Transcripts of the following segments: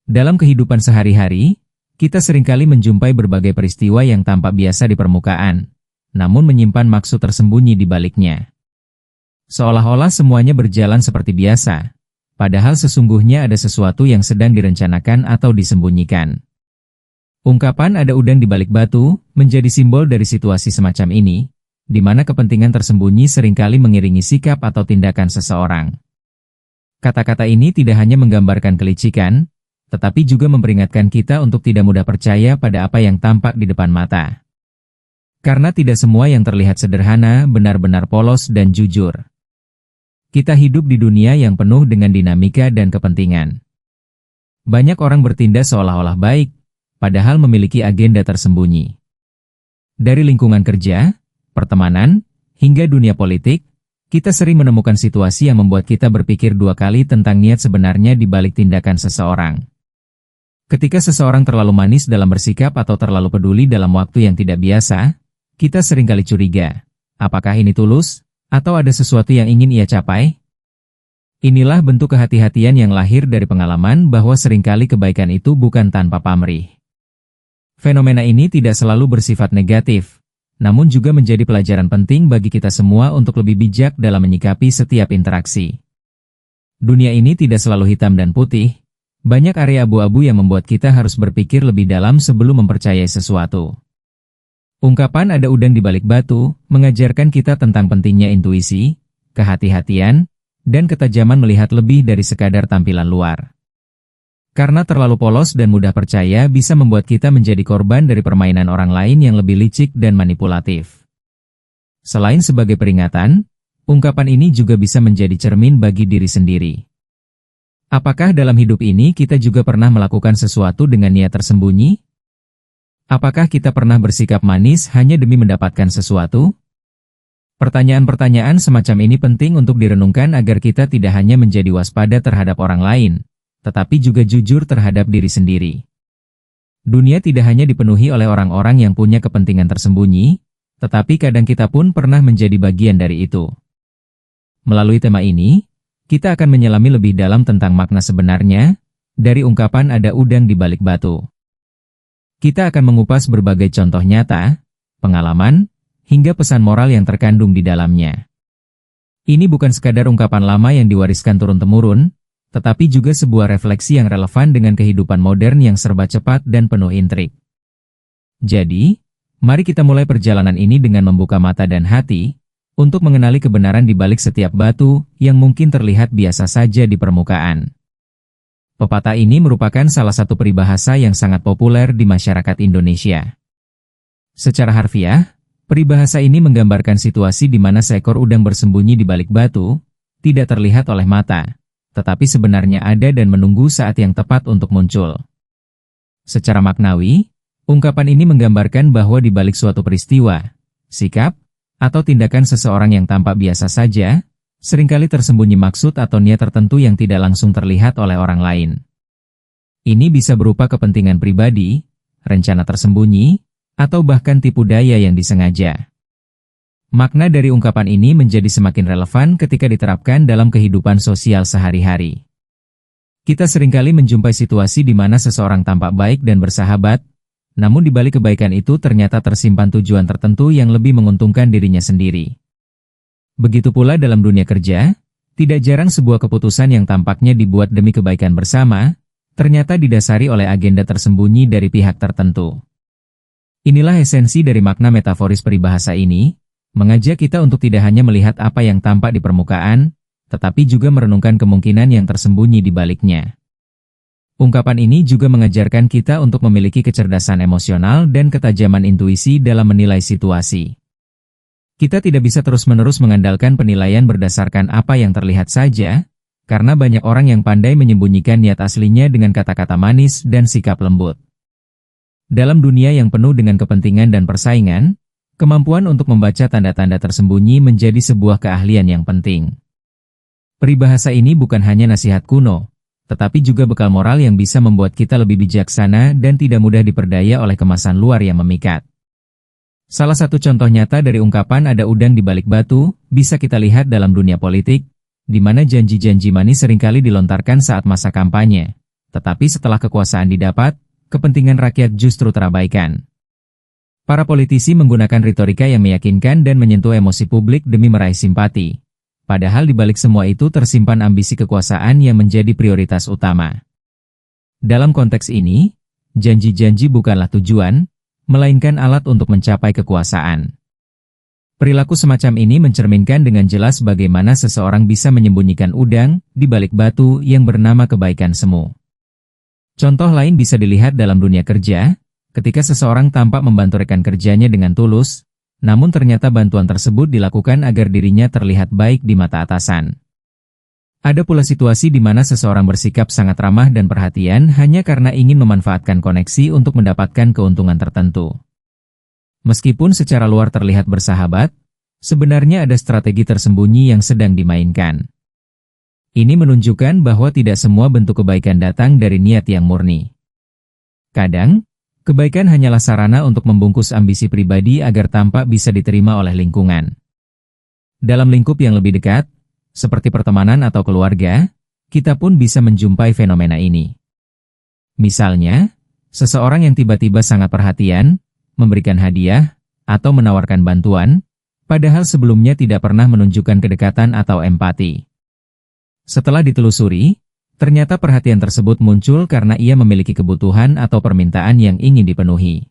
Dalam kehidupan sehari-hari, kita seringkali menjumpai berbagai peristiwa yang tampak biasa di permukaan, namun menyimpan maksud tersembunyi di baliknya. Seolah-olah semuanya berjalan seperti biasa, padahal sesungguhnya ada sesuatu yang sedang direncanakan atau disembunyikan. Ungkapan "ada udang di balik batu" menjadi simbol dari situasi semacam ini, di mana kepentingan tersembunyi seringkali mengiringi sikap atau tindakan seseorang. Kata-kata ini tidak hanya menggambarkan kelicikan, tetapi juga memperingatkan kita untuk tidak mudah percaya pada apa yang tampak di depan mata. Karena tidak semua yang terlihat sederhana benar-benar polos dan jujur. Kita hidup di dunia yang penuh dengan dinamika dan kepentingan. Banyak orang bertindak seolah-olah baik, padahal memiliki agenda tersembunyi. Dari lingkungan kerja, pertemanan, hingga dunia politik, kita sering menemukan situasi yang membuat kita berpikir dua kali tentang niat sebenarnya di balik tindakan seseorang. Ketika seseorang terlalu manis dalam bersikap atau terlalu peduli dalam waktu yang tidak biasa, kita seringkali curiga, apakah ini tulus, atau ada sesuatu yang ingin ia capai? Inilah bentuk kehati-hatian yang lahir dari pengalaman bahwa seringkali kebaikan itu bukan tanpa pamrih. Fenomena ini tidak selalu bersifat negatif, namun juga menjadi pelajaran penting bagi kita semua untuk lebih bijak dalam menyikapi setiap interaksi. Dunia ini tidak selalu hitam dan putih. Banyak area abu-abu yang membuat kita harus berpikir lebih dalam sebelum mempercayai sesuatu. Ungkapan "ada udang di balik batu" mengajarkan kita tentang pentingnya intuisi, kehati-hatian, dan ketajaman melihat lebih dari sekadar tampilan luar. Karena terlalu polos dan mudah percaya bisa membuat kita menjadi korban dari permainan orang lain yang lebih licik dan manipulatif. Selain sebagai peringatan, ungkapan ini juga bisa menjadi cermin bagi diri sendiri. Apakah dalam hidup ini kita juga pernah melakukan sesuatu dengan niat tersembunyi? Apakah kita pernah bersikap manis hanya demi mendapatkan sesuatu? Pertanyaan-pertanyaan semacam ini penting untuk direnungkan agar kita tidak hanya menjadi waspada terhadap orang lain, tetapi juga jujur terhadap diri sendiri. Dunia tidak hanya dipenuhi oleh orang-orang yang punya kepentingan tersembunyi, tetapi kadang kita pun pernah menjadi bagian dari itu. Melalui tema ini, kita akan menyelami lebih dalam tentang makna sebenarnya dari ungkapan "ada udang di balik batu". Kita akan mengupas berbagai contoh nyata, pengalaman, hingga pesan moral yang terkandung di dalamnya. Ini bukan sekadar ungkapan lama yang diwariskan turun-temurun, tetapi juga sebuah refleksi yang relevan dengan kehidupan modern yang serba cepat dan penuh intrik. Jadi, mari kita mulai perjalanan ini dengan membuka mata dan hati, untuk mengenali kebenaran di balik setiap batu yang mungkin terlihat biasa saja di permukaan. Pepatah ini merupakan salah satu peribahasa yang sangat populer di masyarakat Indonesia. Secara harfiah, peribahasa ini menggambarkan situasi di mana seekor udang bersembunyi di balik batu, tidak terlihat oleh mata, tetapi sebenarnya ada dan menunggu saat yang tepat untuk muncul. Secara maknawi, ungkapan ini menggambarkan bahwa di balik suatu peristiwa, sikap, atau tindakan seseorang yang tampak biasa saja, seringkali tersembunyi maksud atau niat tertentu yang tidak langsung terlihat oleh orang lain. Ini bisa berupa kepentingan pribadi, rencana tersembunyi, atau bahkan tipu daya yang disengaja. Makna dari ungkapan ini menjadi semakin relevan ketika diterapkan dalam kehidupan sosial sehari-hari. Kita seringkali menjumpai situasi di mana seseorang tampak baik dan bersahabat, namun di balik kebaikan itu ternyata tersimpan tujuan tertentu yang lebih menguntungkan dirinya sendiri. Begitu pula dalam dunia kerja, tidak jarang sebuah keputusan yang tampaknya dibuat demi kebaikan bersama, ternyata didasari oleh agenda tersembunyi dari pihak tertentu. Inilah esensi dari makna metaforis peribahasa ini, mengajak kita untuk tidak hanya melihat apa yang tampak di permukaan, tetapi juga merenungkan kemungkinan yang tersembunyi di baliknya. Ungkapan ini juga mengajarkan kita untuk memiliki kecerdasan emosional dan ketajaman intuisi dalam menilai situasi. Kita tidak bisa terus-menerus mengandalkan penilaian berdasarkan apa yang terlihat saja, karena banyak orang yang pandai menyembunyikan niat aslinya dengan kata-kata manis dan sikap lembut. Dalam dunia yang penuh dengan kepentingan dan persaingan, kemampuan untuk membaca tanda-tanda tersembunyi menjadi sebuah keahlian yang penting. Peribahasa ini bukan hanya nasihat kuno, tetapi juga bekal moral yang bisa membuat kita lebih bijaksana dan tidak mudah diperdaya oleh kemasan luar yang memikat. Salah satu contoh nyata dari ungkapan "ada udang di balik batu" bisa kita lihat dalam dunia politik, di mana janji-janji manis seringkali dilontarkan saat masa kampanye, Tetapi setelah kekuasaan didapat, kepentingan rakyat justru terabaikan. Para politisi menggunakan retorika yang meyakinkan dan menyentuh emosi publik demi meraih simpati. Padahal di balik semua itu tersimpan ambisi kekuasaan yang menjadi prioritas utama. Dalam konteks ini, janji-janji bukanlah tujuan, melainkan alat untuk mencapai kekuasaan. Perilaku semacam ini mencerminkan dengan jelas bagaimana seseorang bisa menyembunyikan udang di balik batu yang bernama kebaikan semu. Contoh lain bisa dilihat dalam dunia kerja, ketika seseorang tampak membantu rekan kerjanya dengan tulus, namun ternyata bantuan tersebut dilakukan agar dirinya terlihat baik di mata atasan. Ada pula situasi di mana seseorang bersikap sangat ramah dan perhatian hanya karena ingin memanfaatkan koneksi untuk mendapatkan keuntungan tertentu. Meskipun secara luar terlihat bersahabat, sebenarnya ada strategi tersembunyi yang sedang dimainkan. Ini menunjukkan bahwa tidak semua bentuk kebaikan datang dari niat yang murni. Kadang, kebaikan hanyalah sarana untuk membungkus ambisi pribadi agar tampak bisa diterima oleh lingkungan. Dalam lingkup yang lebih dekat, seperti pertemanan atau keluarga, kita pun bisa menjumpai fenomena ini. Misalnya, seseorang yang tiba-tiba sangat perhatian, memberikan hadiah, atau menawarkan bantuan, padahal sebelumnya tidak pernah menunjukkan kedekatan atau empati. Setelah ditelusuri, ternyata perhatian tersebut muncul karena ia memiliki kebutuhan atau permintaan yang ingin dipenuhi.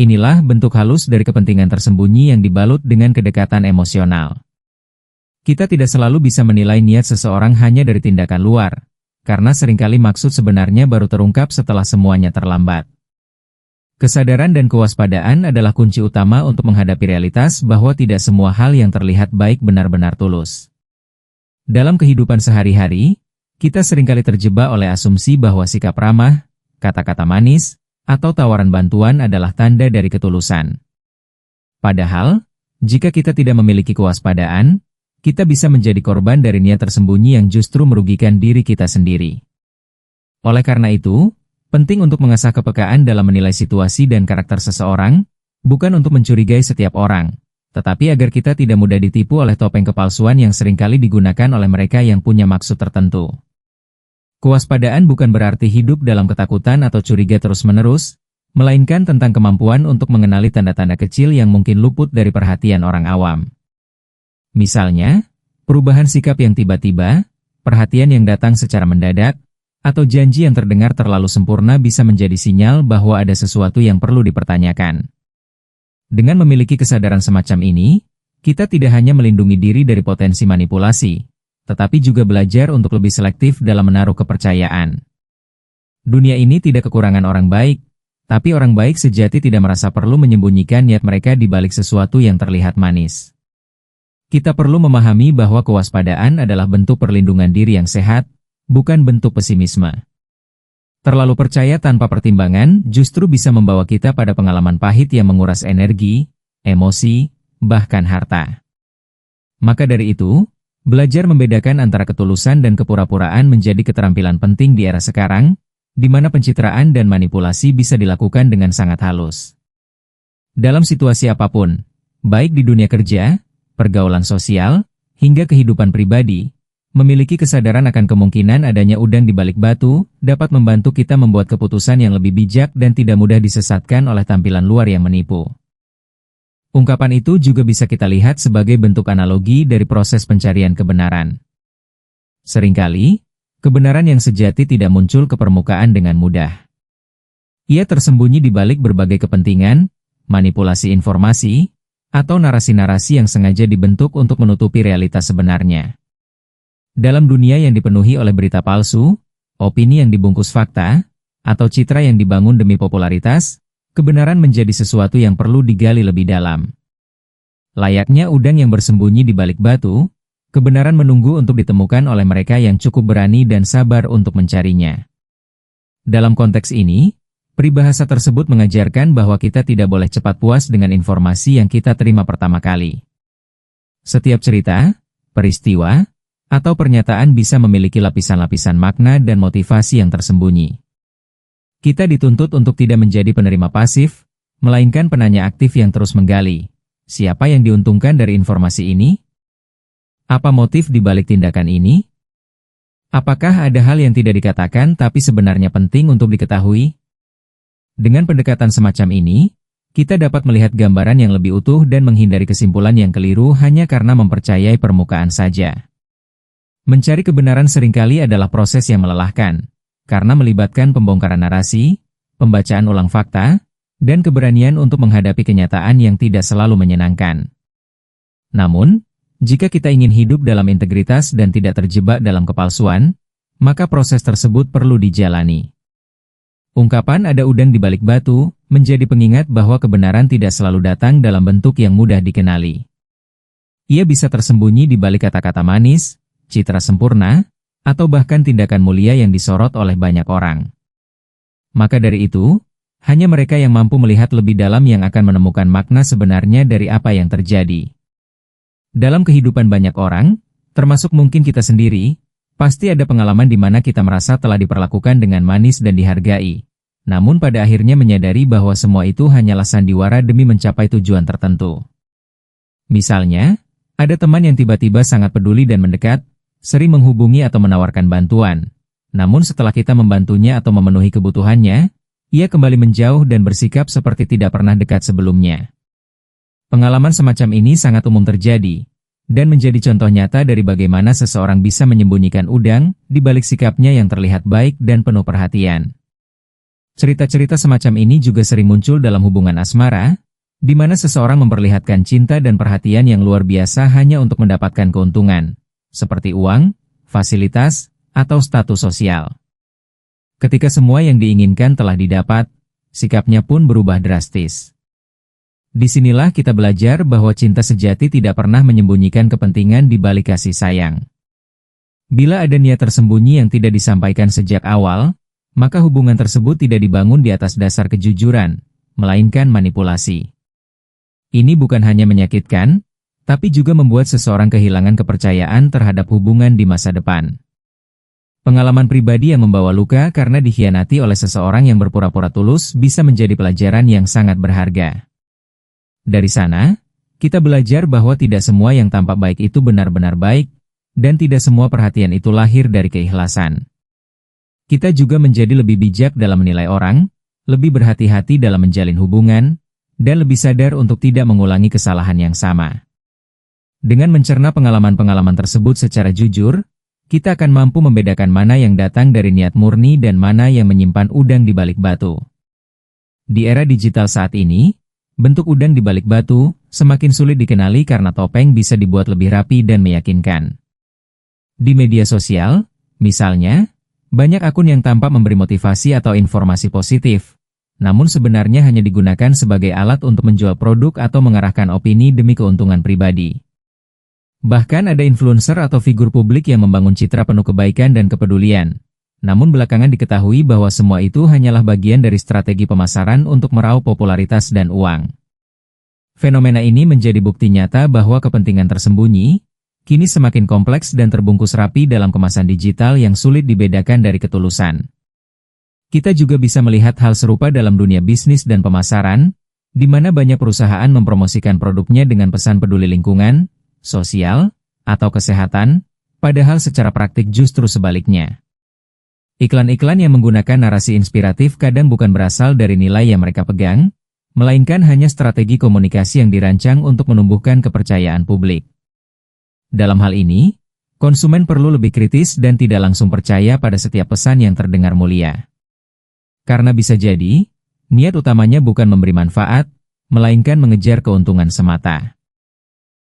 Inilah bentuk halus dari kepentingan tersembunyi yang dibalut dengan kedekatan emosional. Kita tidak selalu bisa menilai niat seseorang hanya dari tindakan luar, karena seringkali maksud sebenarnya baru terungkap setelah semuanya terlambat. Kesadaran dan kewaspadaan adalah kunci utama untuk menghadapi realitas bahwa tidak semua hal yang terlihat baik benar-benar tulus. Dalam kehidupan sehari-hari, kita seringkali terjebak oleh asumsi bahwa sikap ramah, kata-kata manis, atau tawaran bantuan adalah tanda dari ketulusan. Padahal, jika kita tidak memiliki kewaspadaan, kita bisa menjadi korban dari niat tersembunyi yang justru merugikan diri kita sendiri. Oleh karena itu, penting untuk mengasah kepekaan dalam menilai situasi dan karakter seseorang, bukan untuk mencurigai setiap orang, tetapi agar kita tidak mudah ditipu oleh topeng kepalsuan yang seringkali digunakan oleh mereka yang punya maksud tertentu. Kewaspadaan bukan berarti hidup dalam ketakutan atau curiga terus-menerus, melainkan tentang kemampuan untuk mengenali tanda-tanda kecil yang mungkin luput dari perhatian orang awam. Misalnya, perubahan sikap yang tiba-tiba, perhatian yang datang secara mendadak, atau janji yang terdengar terlalu sempurna bisa menjadi sinyal bahwa ada sesuatu yang perlu dipertanyakan. Dengan memiliki kesadaran semacam ini, kita tidak hanya melindungi diri dari potensi manipulasi, tetapi juga belajar untuk lebih selektif dalam menaruh kepercayaan. Dunia ini tidak kekurangan orang baik, tapi orang baik sejati tidak merasa perlu menyembunyikan niat mereka di balik sesuatu yang terlihat manis. Kita perlu memahami bahwa kewaspadaan adalah bentuk perlindungan diri yang sehat, bukan bentuk pesimisme. Terlalu percaya tanpa pertimbangan justru bisa membawa kita pada pengalaman pahit yang menguras energi, emosi, bahkan harta. Maka dari itu, belajar membedakan antara ketulusan dan kepura-puraan menjadi keterampilan penting di era sekarang, di mana pencitraan dan manipulasi bisa dilakukan dengan sangat halus. Dalam situasi apapun, baik di dunia kerja, pergaulan sosial, hingga kehidupan pribadi, memiliki kesadaran akan kemungkinan adanya udang di balik batu dapat membantu kita membuat keputusan yang lebih bijak dan tidak mudah disesatkan oleh tampilan luar yang menipu. Ungkapan itu juga bisa kita lihat sebagai bentuk analogi dari proses pencarian kebenaran. Seringkali, kebenaran yang sejati tidak muncul ke permukaan dengan mudah. Ia tersembunyi di balik berbagai kepentingan, manipulasi informasi, atau narasi-narasi yang sengaja dibentuk untuk menutupi realitas sebenarnya. Dalam dunia yang dipenuhi oleh berita palsu, opini yang dibungkus fakta, atau citra yang dibangun demi popularitas, kebenaran menjadi sesuatu yang perlu digali lebih dalam. Layaknya udang yang bersembunyi di balik batu, kebenaran menunggu untuk ditemukan oleh mereka yang cukup berani dan sabar untuk mencarinya. Dalam konteks ini, peribahasa tersebut mengajarkan bahwa kita tidak boleh cepat puas dengan informasi yang kita terima pertama kali. Setiap cerita, peristiwa, atau pernyataan bisa memiliki lapisan-lapisan makna dan motivasi yang tersembunyi. Kita dituntut untuk tidak menjadi penerima pasif, melainkan penanya aktif yang terus menggali. Siapa yang diuntungkan dari informasi ini? Apa motif di balik tindakan ini? Apakah ada hal yang tidak dikatakan tapi sebenarnya penting untuk diketahui? Dengan pendekatan semacam ini, kita dapat melihat gambaran yang lebih utuh dan menghindari kesimpulan yang keliru hanya karena mempercayai permukaan saja. Mencari kebenaran seringkali adalah proses yang melelahkan, karena melibatkan pembongkaran narasi, pembacaan ulang fakta, dan keberanian untuk menghadapi kenyataan yang tidak selalu menyenangkan. Namun, jika kita ingin hidup dalam integritas dan tidak terjebak dalam kepalsuan, maka proses tersebut perlu dijalani. Ungkapan "ada udang di balik batu" menjadi pengingat bahwa kebenaran tidak selalu datang dalam bentuk yang mudah dikenali. Ia bisa tersembunyi di balik kata-kata manis, citra sempurna, atau bahkan tindakan mulia yang disorot oleh banyak orang. Maka dari itu, hanya mereka yang mampu melihat lebih dalam yang akan menemukan makna sebenarnya dari apa yang terjadi. Dalam kehidupan banyak orang, termasuk mungkin kita sendiri, pasti ada pengalaman di mana kita merasa telah diperlakukan dengan manis dan dihargai. Namun pada akhirnya menyadari bahwa semua itu hanyalah sandiwara demi mencapai tujuan tertentu. Misalnya, ada teman yang tiba-tiba sangat peduli dan mendekat, sering menghubungi atau menawarkan bantuan. Namun setelah kita membantunya atau memenuhi kebutuhannya, ia kembali menjauh dan bersikap seperti tidak pernah dekat sebelumnya. Pengalaman semacam ini sangat umum terjadi, dan menjadi contoh nyata dari bagaimana seseorang bisa menyembunyikan udang di balik sikapnya yang terlihat baik dan penuh perhatian. Cerita-cerita semacam ini juga sering muncul dalam hubungan asmara, di mana seseorang memperlihatkan cinta dan perhatian yang luar biasa hanya untuk mendapatkan keuntungan, seperti uang, fasilitas, atau status sosial. Ketika semua yang diinginkan telah didapat, sikapnya pun berubah drastis. Disinilah kita belajar bahwa cinta sejati tidak pernah menyembunyikan kepentingan di balik kasih sayang. Bila ada niat tersembunyi yang tidak disampaikan sejak awal, maka hubungan tersebut tidak dibangun di atas dasar kejujuran, melainkan manipulasi. Ini bukan hanya menyakitkan, tapi juga membuat seseorang kehilangan kepercayaan terhadap hubungan di masa depan. Pengalaman pribadi yang membawa luka karena dikhianati oleh seseorang yang berpura-pura tulus bisa menjadi pelajaran yang sangat berharga. Dari sana, kita belajar bahwa tidak semua yang tampak baik itu benar-benar baik, dan tidak semua perhatian itu lahir dari keikhlasan. Kita juga menjadi lebih bijak dalam menilai orang, lebih berhati-hati dalam menjalin hubungan, dan lebih sadar untuk tidak mengulangi kesalahan yang sama. Dengan mencerna pengalaman-pengalaman tersebut secara jujur, kita akan mampu membedakan mana yang datang dari niat murni dan mana yang menyimpan udang di balik batu. Di era digital saat ini, bentuk udang di balik batu semakin sulit dikenali karena topeng bisa dibuat lebih rapi dan meyakinkan. Di media sosial, misalnya, banyak akun yang tampak memberi motivasi atau informasi positif, namun sebenarnya hanya digunakan sebagai alat untuk menjual produk atau mengarahkan opini demi keuntungan pribadi. Bahkan ada influencer atau figur publik yang membangun citra penuh kebaikan dan kepedulian, namun belakangan diketahui bahwa semua itu hanyalah bagian dari strategi pemasaran untuk meraup popularitas dan uang. Fenomena ini menjadi bukti nyata bahwa kepentingan tersembunyi kini semakin kompleks dan terbungkus rapi dalam kemasan digital yang sulit dibedakan dari ketulusan. Kita juga bisa melihat hal serupa dalam dunia bisnis dan pemasaran, di mana banyak perusahaan mempromosikan produknya dengan pesan peduli lingkungan, sosial, atau kesehatan, padahal secara praktik justru sebaliknya. Iklan-iklan yang menggunakan narasi inspiratif kadang bukan berasal dari nilai yang mereka pegang, melainkan hanya strategi komunikasi yang dirancang untuk menumbuhkan kepercayaan publik. Dalam hal ini, konsumen perlu lebih kritis dan tidak langsung percaya pada setiap pesan yang terdengar mulia. Karena bisa jadi, niat utamanya bukan memberi manfaat, melainkan mengejar keuntungan semata.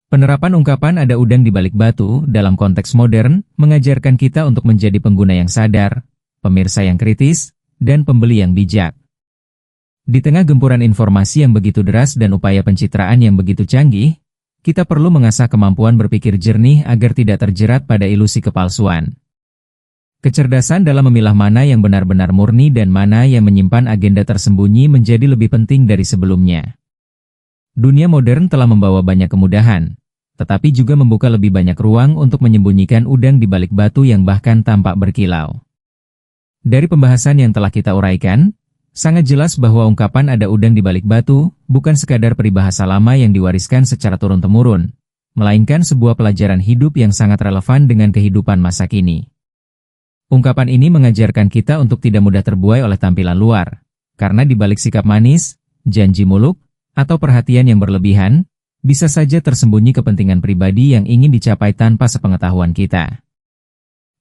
Penerapan ungkapan "ada udang di balik batu" dalam konteks modern mengajarkan kita untuk menjadi pengguna yang sadar, pemirsa yang kritis, dan pembeli yang bijak. Di tengah gempuran informasi yang begitu deras dan upaya pencitraan yang begitu canggih, kita perlu mengasah kemampuan berpikir jernih agar tidak terjerat pada ilusi kepalsuan. Kecerdasan dalam memilah mana yang benar-benar murni dan mana yang menyimpan agenda tersembunyi menjadi lebih penting dari sebelumnya. Dunia modern telah membawa banyak kemudahan, tetapi juga membuka lebih banyak ruang untuk menyembunyikan udang di balik batu yang bahkan tampak berkilau. Dari pembahasan yang telah kita uraikan, sangat jelas bahwa ungkapan "ada udang di balik batu" bukan sekadar peribahasa lama yang diwariskan secara turun-temurun, melainkan sebuah pelajaran hidup yang sangat relevan dengan kehidupan masa kini. Ungkapan ini mengajarkan kita untuk tidak mudah terbuai oleh tampilan luar, karena di balik sikap manis, janji muluk, atau perhatian yang berlebihan, bisa saja tersembunyi kepentingan pribadi yang ingin dicapai tanpa sepengetahuan kita.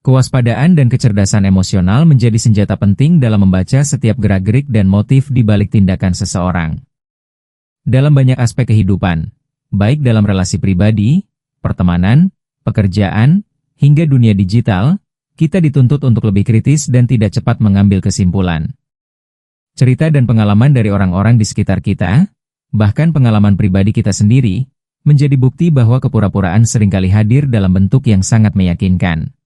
Kewaspadaan dan kecerdasan emosional menjadi senjata penting dalam membaca setiap gerak-gerik dan motif di balik tindakan seseorang. Dalam banyak aspek kehidupan, baik dalam relasi pribadi, pertemanan, pekerjaan, hingga dunia digital, kita dituntut untuk lebih kritis dan tidak cepat mengambil kesimpulan. Cerita dan pengalaman dari orang-orang di sekitar kita, bahkan pengalaman pribadi kita sendiri, menjadi bukti bahwa kepura-puraan seringkali hadir dalam bentuk yang sangat meyakinkan.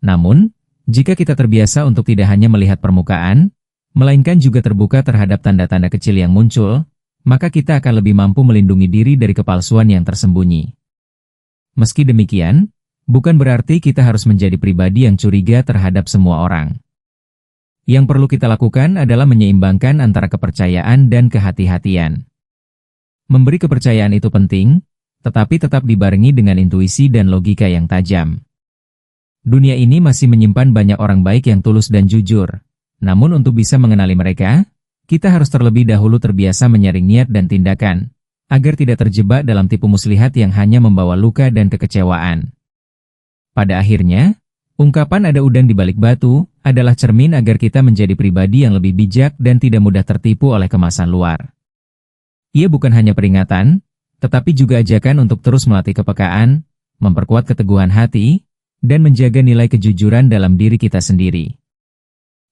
Namun, jika kita terbiasa untuk tidak hanya melihat permukaan, melainkan juga terbuka terhadap tanda-tanda kecil yang muncul, maka kita akan lebih mampu melindungi diri dari kepalsuan yang tersembunyi. Meski demikian, bukan berarti kita harus menjadi pribadi yang curiga terhadap semua orang. Yang perlu kita lakukan adalah menyeimbangkan antara kepercayaan dan kehati-hatian. Memberi kepercayaan itu penting, tetapi tetap dibarengi dengan intuisi dan logika yang tajam. Dunia ini masih menyimpan banyak orang baik yang tulus dan jujur. Namun untuk bisa mengenali mereka, kita harus terlebih dahulu terbiasa menyaring niat dan tindakan, agar tidak terjebak dalam tipu muslihat yang hanya membawa luka dan kekecewaan. Pada akhirnya, ungkapan ada udang di balik batu adalah cermin agar kita menjadi pribadi yang lebih bijak dan tidak mudah tertipu oleh kemasan luar. Ia bukan hanya peringatan, tetapi juga ajakan untuk terus melatih kepekaan, memperkuat keteguhan hati, dan menjaga nilai kejujuran dalam diri kita sendiri.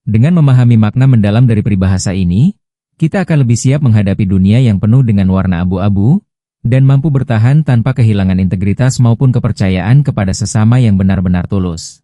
Dengan memahami makna mendalam dari peribahasa ini, kita akan lebih siap menghadapi dunia yang penuh dengan warna abu-abu, dan mampu bertahan tanpa kehilangan integritas maupun kepercayaan kepada sesama yang benar-benar tulus.